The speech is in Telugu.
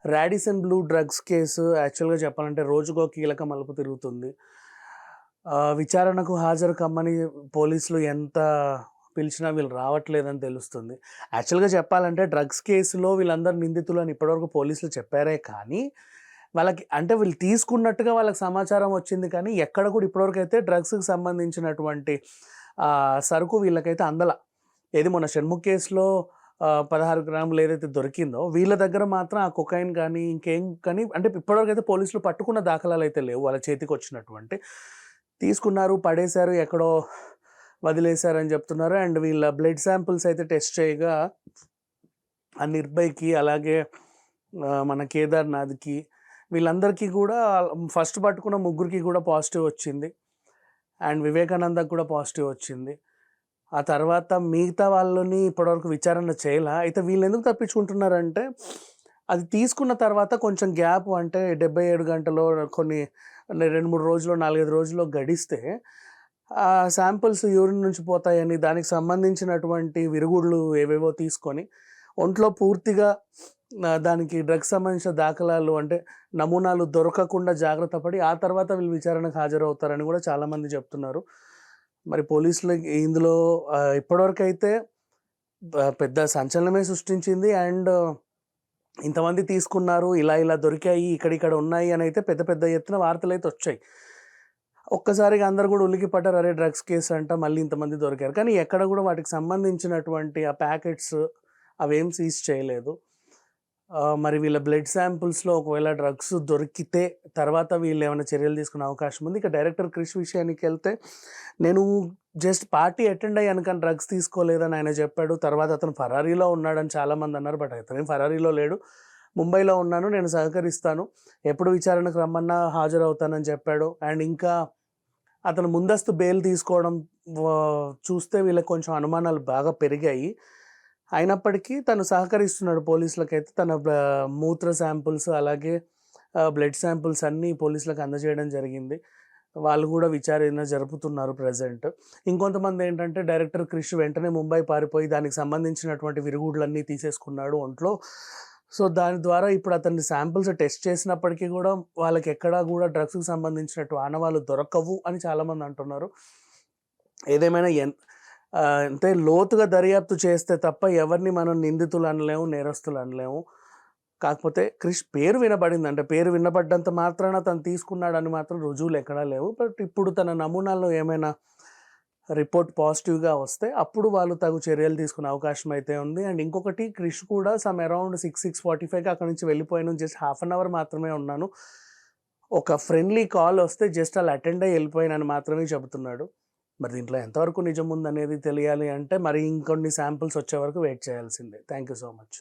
రాడిసన్ బ్లూ డ్రగ్స్ కేసు యాక్చువల్‌గా చెప్పాలంటే రోజుకో కీలక మలుపు తిరుగుతుంది. విచారణకు హాజరు కమ్మని పోలీసులు ఎంత పిలిచినా వీళ్ళు రావట్లేదని తెలుస్తుంది. యాక్చువల్‌గా చెప్పాలంటే డ్రగ్స్ కేసులో వీళ్ళందరూ నిందితులని ఇప్పటివరకు పోలీసులు చెప్పారే కానీ, వాళ్ళకి అంటే వీళ్ళు తీసుకున్నట్టుగా వాళ్ళకి సమాచారం వచ్చింది కానీ, ఎక్కడ కూడా ఇప్పటివరకైతే డ్రగ్స్‌కి సంబంధించినటువంటి సరుకు వీళ్ళకైతే అందల. ఏది మొన్న షణ్ముఖ్ కేసులో 16 గ్రాములు ఏదైతే దొరికిందో, వీళ్ళ దగ్గర మాత్రం ఆ కొకైన్ కానీ, ఇంకేం కానీ అంటే ఇప్పటివరకైతే పోలీసులు పట్టుకున్న దాఖలాలైతే లేవు వాళ్ళ చేతికొచ్చినటువంటి. తీసుకున్నారు, పడేశారు, ఎక్కడో వదిలేశారని చెప్తున్నారు. అండ్ వీళ్ళ బ్లడ్ శాంపిల్స్ అయితే టెస్ట్ చేయగా ఆ నిర్భయ్‌కి, అలాగే మన కేదార్‌నాథ్‌కి వీళ్ళందరికీ కూడా ఫస్ట్ పట్టుకున్న ముగ్గురికి కూడా పాజిటివ్ వచ్చింది. అండ్ వివేకానందకి కూడా పాజిటివ్ వచ్చింది. ఆ తర్వాత మిగతా వాళ్ళని ఇప్పటివరకు విచారణ చేయలా. అయితే వీళ్ళెందుకు తప్పించుకుంటున్నారంటే, అది తీసుకున్న తర్వాత కొంచెం గ్యాప్ అంటే 77 గంటలో కొన్ని 2, 3 రోజులో, 4, 5 రోజుల్లో గడిస్తే శాంపిల్స్ యూరిన్ నుంచి పోతాయని, దానికి సంబంధించినటువంటి విరుగుడులు ఏవేవో తీసుకొని, ఒంట్లో పూర్తిగా దానికి డ్రగ్స్ సంబంధించిన దాఖలాలు అంటే నమూనాలు దొరకకుండా జాగ్రత్త పడి, ఆ తర్వాత వీళ్ళు విచారణకు హాజరవుతారని కూడా చాలామంది చెప్తున్నారు. మరి పోలీసులకి ఇందులో ఇప్పటివరకైతే పెద్ద సంచలనమే సృష్టించింది. అండ్ ఇంతమంది తీసుకున్నారు, ఇలా దొరికాయి, ఇక్కడ ఉన్నాయి అని అయితే పెద్ద పెద్ద ఎత్తున వార్తలైతే వచ్చాయి. ఒక్కసారిగా అందరూ కూడా ఉలిక్కిపడ్డారు. అరే డ్రగ్స్ కేసు అంట, మళ్ళీ ఇంతమంది దొరికారు. కానీ ఎక్కడ కూడా వాటికి సంబంధించినటువంటి ఆ ప్యాకెట్స్ అవేం సీజ్ చేయలేదు. మరి వీళ్ళ బ్లడ్ శాంపిల్స్‌లో ఒకవేళ డ్రగ్స్ దొరికితే తర్వాత వీళ్ళు ఏమైనా చర్యలు తీసుకునే అవకాశం ఉంది. ఇక డైరెక్టర్ క్రిష్ విషయానికెళ్తే, నేను జస్ట్ పార్టీ అటెండ్ అయ్యాను కానీ డ్రగ్స్ తీసుకోలేదని ఆయన చెప్పాడు. తర్వాత అతను ఫరారీలో ఉన్నాడని చాలామంది అన్నారు. బట్ అతనేం ఫరారీలో లేడు. ముంబైలో ఉన్నాను, నేను సహకరిస్తాను, ఎప్పుడు విచారణకు రమ్మన్నా హాజరవుతానని చెప్పాడు. అండ్ ఇంకా అతను ముందస్తు బెయిల్ తీసుకోవడం చూస్తే వీళ్ళకి కొంచెం అనుమానాలు బాగా పెరిగాయి. అయినప్పటికీ తను సహకరిస్తున్నాడు పోలీసులకైతే. తన మూత్ర శాంపిల్స్, అలాగే బ్లడ్ శాంపిల్స్ అన్నీ పోలీసులకు అందజేయడం జరిగింది. వాళ్ళు కూడా విచారణ జరుపుతున్నారు ప్రెజెంట్. ఇంకొంతమంది ఏంటంటే, డైరెక్టర్ క్రిష్ వెంటనే ముంబై పారిపోయి దానికి సంబంధించినటువంటి విరుగుడులన్నీ తీసేసుకున్నాడు ఒంట్లో. సో దాని ద్వారా ఇప్పుడు అతని శాంపిల్స్ టెస్ట్ చేసినప్పటికీ కూడా వాళ్ళకి ఎక్కడా కూడా డ్రగ్స్‌కి సంబంధించినట్టు ఆనవాళ్ళు దొరకవు అని చాలామంది అంటున్నారు. ఏదేమైనా అంటే లోతుగా దర్యాప్తు చేస్తే తప్ప ఎవరిని మనం నిందితులు అనలేము, నేరస్తులు అనలేము. కాకపోతే క్రిష్ పేరు వినబడింది. అంటే పేరు వినబడ్డంత మాత్రాన తను తీసుకున్నాడని మాత్రం రుజువులు ఎక్కడా లేవు. బట్ ఇప్పుడు తన నమూనాల్లో ఏమైనా రిపోర్ట్ పాజిటివ్‌గా వస్తే అప్పుడు వాళ్ళు తగు చర్యలు తీసుకునే అవకాశం అయితే ఉంది. అండ్ ఇంకొకటి, క్రిష్ కూడా అరౌండ్ 6:45కి అక్కడి నుంచి వెళ్ళిపోయాను. జస్ట్ హాఫ్ అన్ అవర్ మాత్రమే ఉన్నాను. ఒక ఫ్రెండ్లీ కాల్ వస్తే జస్ట్ అలా అటెండ్ అయ్యి వెళ్ళిపోయానని మాత్రమే చెబుతున్నాడు. మరి దీంట్లో ఎంతవరకు నిజం ఉందనేది తెలియాలి అంటే మరి ఇంకొన్ని శాంపిల్స్ వచ్చే వరకు వెయిట్ చేయాల్సిందే. Thank you so much.